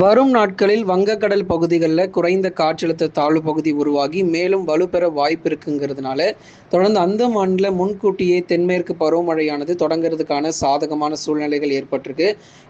வரும் நாட்களில் வங்கக்கடல் பகுதிகளில் குறைந்த காற்றழுத்த தாழ்வு பகுதி உருவாகி மேலும் வலுப்பெற வாய்ப்பு இருக்குங்கிறதுனால தொடர்ந்து அந்தமான்ல முன்கூட்டியே தென்மேற்கு பருவமழையானது தொடங்குறதுக்கான சாதகமான சூழ்நிலைகள் ஏற்பட்டிருக்கு.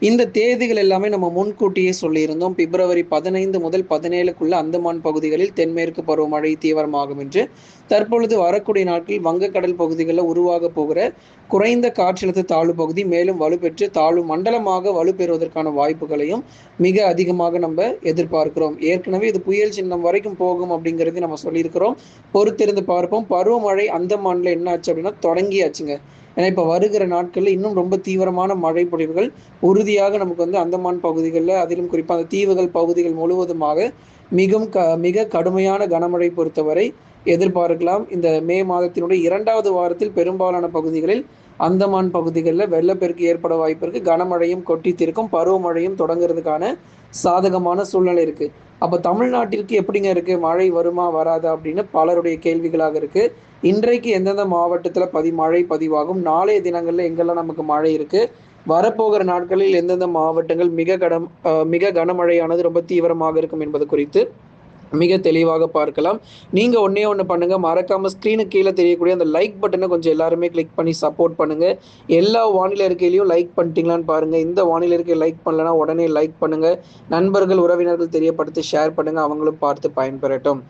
இந்த தேதிகள் எல்லாமே நம்ம முன்கூட்டியே சொல்லியிருந்தோம். பிப்ரவரி 15 முதல் 17க்குள்ள அந்தமான் பகுதிகளில் தென்மேற்கு பருவமழை தீவிரமாகும் என்று. தற்பொழுது வரக்கூடிய நாட்களில் வங்கக்கடல் பகுதிகளில் உருவாக போகிற குறைந்த காற்றழுத்த தாழ்வு பகுதி மேலும் வலுப்பெற்று தாழ்வு மண்டலமாக வலுப்பெறுவதற்கான வாய்ப்புகளையும் மிக அதிகமாக நம்ம எதிர்பார்க்கிறோம். ஏற்கனவே இது புயல் சின்னம் வரைக்கும் போகும் அப்படிங்கிறது நம்ம சொல்லியிருக்கிறோம். பொறுத்திருந்து பார்ப்போம். பருவமழை அந்தமான்ல என்ன ஆச்சு அப்படின்னா தொடங்கியாச்சுங்க. ஏன்னா இப்போ வருகிற நாட்களில் இன்னும் ரொம்ப தீவிரமான மழை பொழிவுகள் உறுதியாக நமக்கு வந்து அந்தமான் பகுதிகளில், அதிலும் குறிப்பாக அந்த தீவுகள் பகுதிகள் முழுவதுமாக மிக கடுமையான கனமழை பொறுத்தவரை எதிர்பார்க்கலாம். இந்த மே மாதத்தினுடைய 2வது வாரத்தில் பெரும்பாலான பகுதிகளில் அந்தமான் பகுதிகளில் வெள்ளப்பெருக்கு ஏற்பட வாய்ப்பு இருக்கு. கனமழையும் கொட்டி தீர்க்கும். பருவமழையும் தொடங்குறதுக்கான சாதகமான சூழ்நிலை இருக்கு. அப்ப தமிழ்நாட்டிற்கு எப்படிங்க இருக்கு? மழை வருமா வராதா அப்படின்னு பலருடைய கேள்விகளாக இருக்கு. இன்றைக்கு எந்தெந்த மாவட்டத்துல மழை பதிவாகும்? நாளைய தினங்கள்ல எங்கெல்லாம் நமக்கு மழை இருக்கு? வரப்போகிற நாட்களில் எந்தெந்த மாவட்டங்கள் மிக கனமழையானது ரொம்ப தீவிரமாக இருக்கும் என்பது குறித்து மிக தெளிவாக பார்க்கலாம். நீங்க ஒண்ணே ஒண்ணு பண்ணுங்க. மறக்காம ஸ்க்ரீனுக்கு கீழ தெரியக்கூடிய அந்த லைக் பட்டன கொஞ்சம் எல்லாருமே கிளிக் பண்ணி சப்போர்ட் பண்ணுங்க. எல்லா வானிலை அறிக்கையிலயும் லைக் பண்ணிட்டீங்களான்னு பாருங்க. இந்த வானிலை அறிக்கை லைக் பண்ணலனா உடனே லைக் பண்ணுங்க. நண்பர்கள், உறவினர்கள் தெரியப்படுத்தி ஷேர் பண்ணுங்க. அவங்களும் பார்த்து பயன்பெறட்டும்.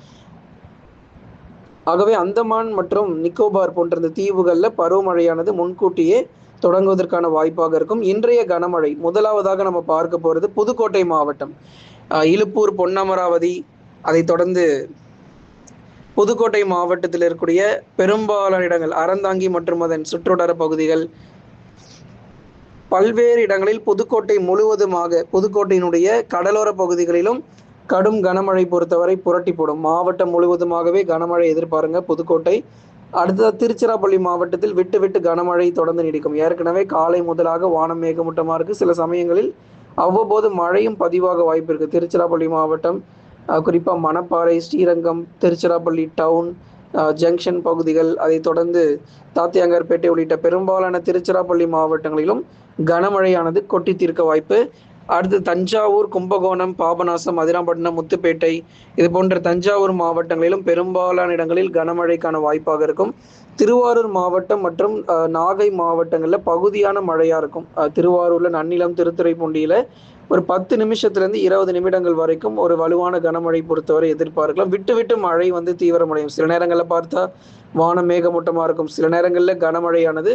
ஆகவே அந்தமான் மற்றும் நிக்கோபார் போன்ற இந்த தீவுகள்ல பருவமழையானது முன்கூட்டியே தொடங்குவதற்கான வாய்ப்பாக இருக்கும். இன்றைய கனமழை முதலாவதாக நம்ம பார்க்க போறது புதுக்கோட்டை மாவட்டம். இலுப்பூர், பொன்னமராவதி, அதைத் தொடர்ந்து புதுக்கோட்டை மாவட்டத்தில் இருக்கக்கூடிய பெரும்பாலான இடங்கள், அறந்தாங்கி மற்றும் அதன் சுற்றுவட்டார பகுதிகள், பல்வேறு இடங்களில் புதுக்கோட்டை முழுவதுமாக புதுக்கோட்டையினுடைய கடலோர பகுதிகளிலும் கடும் கனமழை பொறுத்தவரை புரட்டி போடும். மாவட்டம் முழுவதுமாகவே கனமழை எதிர்பாருங்க புதுக்கோட்டை. அடுத்தது திருச்சிராப்பள்ளி மாவட்டத்தில் விட்டு விட்டு கனமழை தொடர்ந்து நீடிக்கும். ஏற்கனவே காலை முதலாக வானம் மேகமூட்டமா இருக்கு. சில சமயங்களில் அவ்வப்போது மழையும் பதிவாக வாய்ப்பு இருக்கு. திருச்சிராப்பள்ளி மாவட்டம், குறிப்பாக மணப்பாறை, ஸ்ரீரங்கம், திருச்சிராப்பள்ளி டவுன், ஜங்ஷன் பகுதிகள், அதைத் தொடர்ந்து தாத்தியாங்கர்பேட்டை உள்ளிட்ட பெரும்பாலான திருச்சிராப்பள்ளி மாவட்டங்களிலும் கனமழையானது கொட்டி தீர்க்க வாய்ப்பு. அடுத்து தஞ்சாவூர், கும்பகோணம், பாபநாசம், அதிராம்பட்டினம், முத்துப்பேட்டை இது போன்ற தஞ்சாவூர் மாவட்டங்களிலும் பெரும்பாலான இடங்களில் கனமழைக்கான வாய்ப்பாக இருக்கும். திருவாரூர் மாவட்டம் மற்றும் நாகை மாவட்டங்களில் பகுதியான மழையா இருக்கும். திருவாரூர்ல நன்னிலம், திருத்துறைப்பூண்டியில ஒரு 10 நிமிஷத்துலேருந்து 20 நிமிடங்கள் வரைக்கும் ஒரு வலுவான கனமழை பொறுத்தவரை எதிர்பார்க்கலாம். விட்டு விட்டு மழை வந்து தீவிரமடையும். சில நேரங்களில் பார்த்தா வானம் மேகமூட்டமாக இருக்கும். சில நேரங்களில் கனமழையானது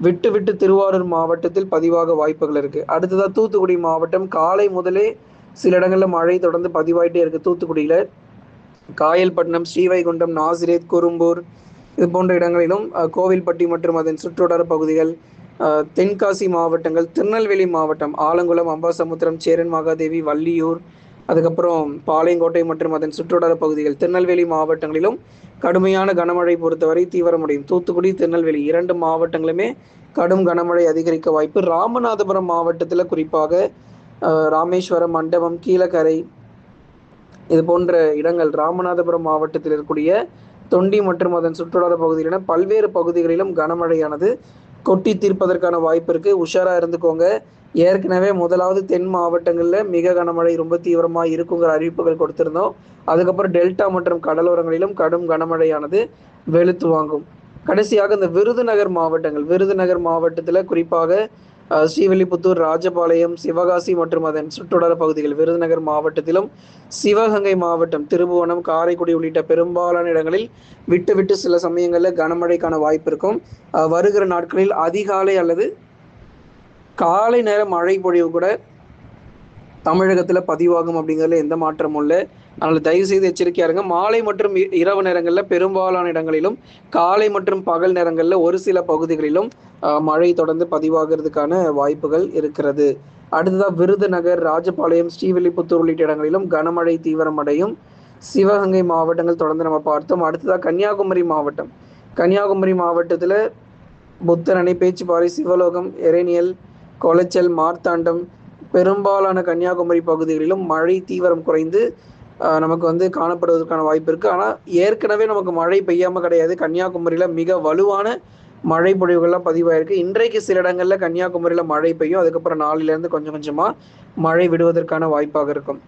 விட்டு விட்டு திருவாரூர் மாவட்டத்தில் பதிவாக வாய்ப்புகள் இருக்கு. அடுத்ததா தூத்துக்குடி மாவட்டம், காலை முதலே சில இடங்களில் மழை தொடர்ந்து பதிவாயிட்டே இருக்கு. தூத்துக்குடியில காயல்பட்டினம், ஸ்ரீவைகுண்டம், நாசிரேத், குரும்பூர் இது போன்ற இடங்களிலும், கோவில்பட்டி மற்றும் அதன் சுற்றுவட்டார பகுதிகள், தென்காசி மாவட்டங்கள், திருநெல்வேலி மாவட்டம், ஆலங்குளம், அம்பாசமுத்திரம், சேரன் மகாதேவி, வள்ளியூர், அதுக்கப்புறம் பாளையங்கோட்டை மற்றும் அதன் சுற்றுவட்டார பகுதிகள், திருநெல்வேலி மாவட்டங்களிலும் கடுமையான கனமழை பொறுத்தவரை தீவிரமடையும். தூத்துக்குடி, திருநெல்வேலி 2 மாவட்டங்களுமே கடும் கனமழை அதிகரிக்க வாய்ப்பு. ராமநாதபுரம் மாவட்டத்தில் குறிப்பாக ராமேஸ்வரம், மண்டபம், கீழக்கரை இது போன்ற இடங்கள், ராமநாதபுரம் மாவட்டத்தில் இருக்கக்கூடிய தொண்டி மற்றும் அதன் சுற்றுவட்டார பகுதிகளின பல்வேறு பகுதிகளிலும் கனமழையானது கொட்டி தீர்ப்பதற்கான வாய்ப்பு இருக்கு. உஷாரா இருந்துக்கோங்க. ஏற்கனவே முதலாவது தென் மாவட்டங்கள்ல மிக கனமழை ரொம்ப தீவிரமா இருக்குங்கிற அறிவிப்புகள் கொடுத்திருந்தோம். அதுக்கப்புறம் டெல்டா மற்றும் கடலோரங்களிலும் கடும் கனமழையானது வெளுத்து வாங்கும். கடைசியாக இந்த விருதுநகர் மாவட்டத்துல குறிப்பாக ஸ்ரீவில்லிபுத்தூர், ராஜபாளையம், சிவகாசி மற்றும் அதன் சுற்றுவட்டார பகுதிகள், விருதுநகர் மாவட்டத்திலும் சிவகங்கை மாவட்டம், திருபுவனம், காரைக்குடி உள்ளிட்ட பெரும்பாலான இடங்களில் விட்டு விட்டு சில சமயங்களில் கனமழைக்கான வாய்ப்பு இருக்கும். வருகிற நாட்களில் அதிகாலை அல்லது காலை நேர மழை பொழிவு கூட தமிழகத்தில் பதிவாகும் அப்படிங்கிறதுல எந்த மாற்றமும் இல்லை. அதனால் தயவு செய்து எச்சரிக்கையா இருங்க. மாலை மற்றும் இரவு நேரங்களில் பெரும்பாலான இடங்களிலும், காலை மற்றும் பகல் நேரங்களில் ஒரு சில பகுதிகளிலும் மழை தொடர்ந்து பதிவாகிறதுக்கான வாய்ப்புகள் இருக்கிறது. அடுத்ததாக விருதுநகர், ராஜபாளையம், ஸ்ரீவில்லிபுத்தூர் உள்ளிட்ட இடங்களிலும் கனமழை தீவிரமடையும். சிவகங்கை மாவட்டங்கள் தொடர்ந்து நம்ம பார்த்தோம். அடுத்ததாக கன்னியாகுமரி மாவட்டத்தில் புத்தர் அணை, பேச்சுப்பாறை, சிவலோகம், எரேனியல், கொளைச்சல், மார்த்தாண்டம் பெரும்பாலான கன்னியாகுமரி பகுதிகளிலும் மழை தீவிரம் குறைந்து நமக்கு வந்து காணப்படுவதற்கான வாய்ப்பு இருக்கு. ஆனால் ஏற்கனவே நமக்கு மழை பெய்யாமல் கிடையாது. கன்னியாகுமரியில் மிக வலுவான மழை பொழிவுகள்லாம் பதிவாயிருக்கு. இன்றைக்கு சில இடங்கள்ல கன்னியாகுமரியில் மழை பெய்யும். அதுக்கப்புறம் நாளிலேருந்து கொஞ்சம் கொஞ்சமாக மழை விடுவதற்கான வாய்ப்பாக இருக்கும்.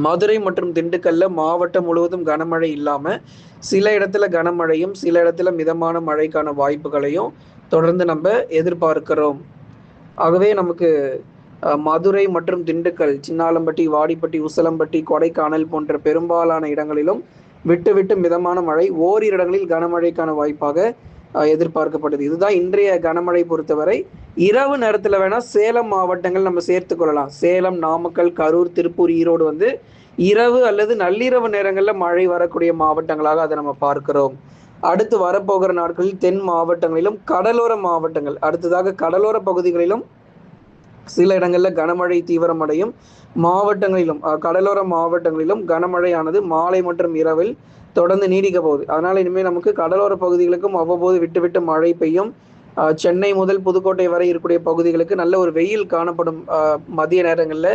மதுரை மற்றும் திண்டுக்கல்ல மாவட்டம் முழுவதும் கனமழை இல்லாம சில இடத்துல கனமழையும் சில இடத்துல மிதமான மழைக்கான வாய்ப்புகளையும் தொடர்ந்து நம்ம எதிர்பார்க்கிறோம். ஆகவே நமக்கு மதுரை மற்றும் திண்டுக்கல், சின்னாளம்பட்டி, வாடிப்பட்டி, உசிலம்பட்டி, கொடைக்கானல் போன்ற பெரும்பாலான இடங்களிலும் விட்டு விட்டு மிதமான மழை, ஓரிரு இடங்களில் கனமழைக்கான வாய்ப்பாக எதிர்பார்க்கப்படுது. இதுதான் இன்றைய கனமழை பொறுத்தவரை. இரவு நேரத்தில் வேணா சேலம் மாவட்டங்கள் நம்ம சேர்த்து கொள்ளலாம். சேலம், நாமக்கல், கரூர், திருப்பூர், ஈரோடு வந்து இரவு அல்லது நள்ளிரவு நேரங்களில் மழை வரக்கூடிய மாவட்டங்களாக அதை நம்ம பார்க்கிறோம். அடுத்து வரப்போகிற நாட்களில் தென் மாவட்டங்களிலும் கடலோர மாவட்டங்கள், அடுத்ததாக கடலோர பகுதிகளிலும் சில இடங்களில் கனமழை தீவிரமடையும். மாவட்டங்களிலும் கடலோர மாவட்டங்களிலும் கனமழையானது மாலை மற்றும் இரவில் தொடர்ந்து நீடிக்க போகுது. அதனால இனிமேல் நமக்கு கடலோர பகுதிகளுக்கும் அவ்வப்போது விட்டு விட்டு மழை பெய்யும். சென்னை முதல் புதுக்கோட்டை வரை இருக்கக்கூடிய பகுதிகளுக்கு நல்ல ஒரு வெயில் காணப்படும். மதிய நேரங்களில்,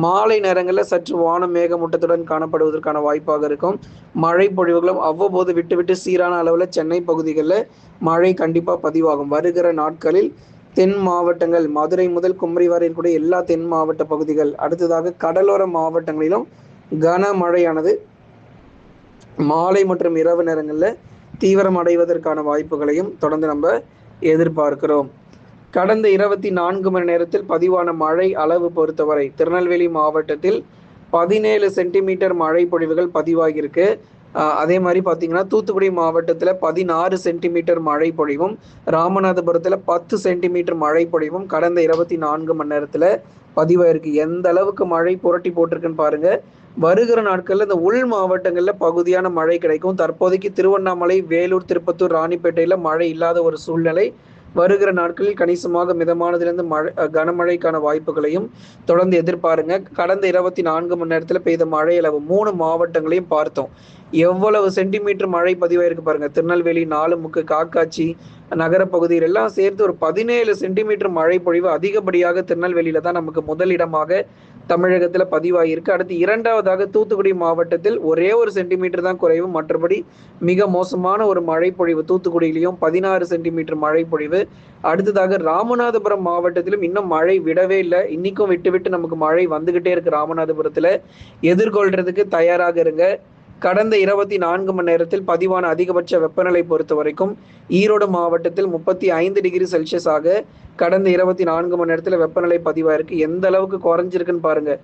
மாலை நேரங்களில் சற்று வானம் மேகமூட்டத்துடன் காணப்படுவதற்கான வாய்ப்பாக இருக்கும். மழை பொழிவுகளும் அவ்வப்போது விட்டு விட்டு சீரான அளவில் சென்னை பகுதிகளில் மழை கண்டிப்பாக பதிவாகும். வருகிற நாட்களில் தென் மாவட்டங்கள், மதுரை முதல் குமரி வரை இருக்கக்கூடிய எல்லா தென் மாவட்ட பகுதிகள், அடுத்ததாக கடலோர மாவட்டங்களிலும் கனமழையானது மாலை மற்றும் இரவு நேரங்களில் தீவிரம் அடைவதற்கான வாய்ப்புகளையும் தொடர்ந்து நம்ம எதிர்பார்க்கிறோம். கடந்த 24 மணி நேரத்தில் பதிவான மழை அளவு பொறுத்தவரை திருநெல்வேலி மாவட்டத்தில் 17 சென்டிமீட்டர் மழை பொழிவுகள் பதிவாகியிருக்கு. அதே மாதிரி பார்த்தீங்கன்னா தூத்துக்குடி மாவட்டத்தில் 16 சென்டிமீட்டர் மழை பொழிவும், ராமநாதபுரத்தில் 10 சென்டிமீட்டர் மழை பொழிவும் கடந்த 24 மணி நேரத்தில் பதிவாயிருக்கு. எந்த அளவுக்கு மழை புரட்டி போட்டிருக்குன்னு பாருங்க. வருகிற நாட்களில் இந்த உள் மாவட்டங்களில் பகுதியான மழை கிடைக்கும். தற்போதைக்கு திருவண்ணாமலை, வேலூர், திருப்பத்தூர், ராணிப்பேட்டையில் மழை இல்லாத ஒரு சூழ்நிலை. வருகிற நாட்களில் கணிசமாக மிதமானதிலிருந்து கனமழைக்கான வாய்ப்புகளையும் தொடர்ந்து எதிர்பாருங்க. கடந்த 24 மணி நேரத்தில் பெய்த மழை அளவு 3 மாவட்டங்களையும் பார்த்தோம். எவ்வளவு சென்டிமீட்டர் மழை பதிவாயிருக்கு பாருங்க. திருநெல்வேலி, நாலுமுக்கு, காக்காட்சி நகர பகுதியில் எல்லாம் சேர்த்து ஒரு 17 சென்டிமீட்டர் மழை பொழிவு அதிகப்படியாக திருநெல்வேலியில தான் நமக்கு முதலிடமாக தமிழகத்துல பதிவாகியிருக்கு. அடுத்து இரண்டாவதாக தூத்துக்குடி மாவட்டத்தில் ஒரே ஒரு சென்டிமீட்டர் தான் குறைவு. மற்றபடி மிக மோசமான ஒரு மழை பொழிவு தூத்துக்குடியிலையும் 16 சென்டிமீட்டர் மழை பொழிவு. அடுத்ததாக ராமநாதபுரம் மாவட்டத்திலும் இன்னும் மழை விடவே இல்லை. இன்னைக்கும் விட்டு விட்டு நமக்கு மழை வந்துகிட்டே இருக்கு. ராமநாதபுரத்துல எதிர்கொள்றதுக்கு தயாராக இருங்க. கடந்த 24 மணி நேரத்தில் பதிவான அதிகபட்ச வெப்பநிலை பொறுத்த வரைக்கும் ஈரோடு மாவட்டத்தில் 35 டிகிரி செல்சியஸாக கடந்த 24 மணி நேரத்தில் வெப்பநிலை பதிவாயிருக்கு. எந்த அளவுக்கு குறைஞ்சிருக்குன்னு பாருங்க.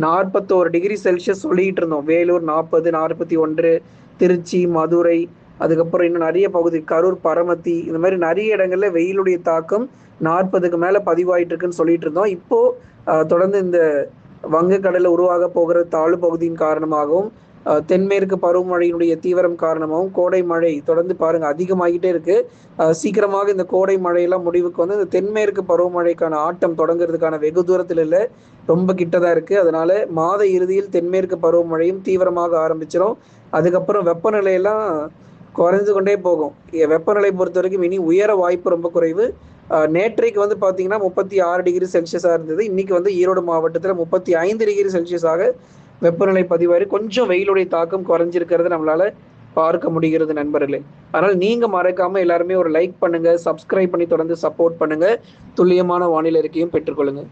41 டிகிரி செல்சியஸ் சொல்லிட்டு இருந்தோம். வேலூர் 40, 41, திருச்சி, மதுரை, அதுக்கப்புறம் இன்னும் நிறைய பகுதி கரூர், பரமத்தி, இந்த மாதிரி நிறைய இடங்கள்ல வெயிலுடைய தாக்கம் 40க்கு மேல பதிவாயிட்டு இருக்குன்னு சொல்லிட்டு இருந்தோம். இப்போ தொடர்ந்து இந்த வங்கக்கடலில் உருவாக போகிற தாழ்வு பகுதியின் காரணமாகவும் தென்மேற்கு பருவமழையினுடைய தீவிரம் காரணமாகவும் கோடை மழை தொடர்ந்து பாருங்க அதிகமாகிட்டே இருக்கு. சீக்கிரமாக இந்த கோடை மழையெல்லாம் முடிவுக்கு வந்து இந்த தென்மேற்கு பருவமழைக்கான ஆட்டம் தொடங்குறதுக்கான வெகு தூரத்தில் இல்லை, ரொம்ப கிட்டதான் இருக்கு. அதனால மாத இறுதியில் தென்மேற்கு பருவமழையும் தீவிரமாக ஆரம்பிச்சிடும். அதுக்கப்புறம் வெப்பநிலையெல்லாம் குறைஞ்சு கொண்டே போகும். வெப்பநிலை பொறுத்த வரைக்கும் இனி உயர வாய்ப்பு ரொம்ப குறைவு. நேற்றைக்கு வந்து பார்த்தீங்கன்னா 36 டிகிரி செல்சியஸாக இருந்தது. இன்னைக்கு வந்து ஈரோடு மாவட்டத்தில் 35 டிகிரி செல்சியஸாக வெப்பநிலை பதிவாயிரு. கொஞ்சம் வெயிலுடைய தாக்கம் குறைஞ்சிருக்கிறது நம்மளால பார்க்க முடிகிறது நண்பர்களே. அதனால் நீங்க மறக்காம எல்லாருமே ஒரு லைக் பண்ணுங்க, சப்ஸ்கிரைப் பண்ணி தொடர்ந்து சப்போர்ட் பண்ணுங்க. துல்லியமான வானிலை அறிக்கையும் பெற்றுக்கொள்ளுங்க.